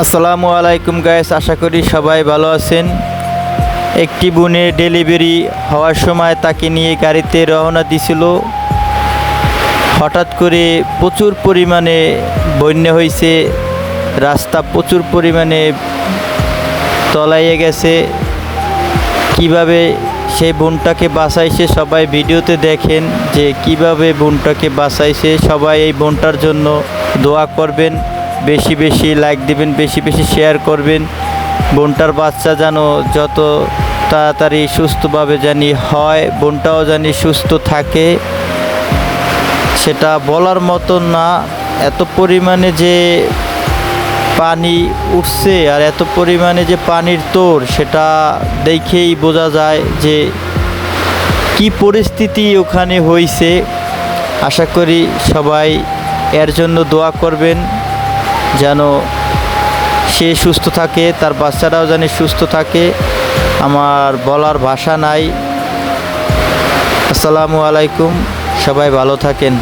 আসসালামু আলাইকুম গাইস, আশা করি সবাই ভালো আছেন। একটি বোনের ডেলিভারি হওয়ার সময় তাকে নিয়ে গাড়িতে রওনা দিছিল। হঠাৎ করে প্রচুর পরিমাণে বন্যা হয়েছে, রাস্তা প্রচুর পরিমাণে তলাইয়ে গেছে। কিভাবে সেই বোনটাকে বাঁচাইছে সবাই ভিডিওতে দেখেন, যে কিভাবে বোনটাকে বাঁচাইছে। সবাই এই বোনটার জন্য দোয়া করবেন, বেশি বেশি লাইক দিবেন, বেশি বেশি শেয়ার করবেন। বোনটার বাচ্চা যেন যত তাড়াতাড়ি সুস্থভাবে জানি হয়, বোনটাও জানি সুস্থ থাকে। সেটা বলার মতো না, এত পরিমাণে যে পানি উঠছে আর এত পরিমাণে যে পানির তোড়, সেটা দেখেই বোঝা যায় যে কি পরিস্থিতি ওখানে হয়েছে। আশা করি সবাই এর জন্য দোয়া করবেন, যেন সে সুস্থ থাকে, তার বাচ্চারাও যেন সুস্থ থাকে। আমার বলার ভাষা নাই। আসসালামু আলাইকুম, সবাই ভালো থাকেন।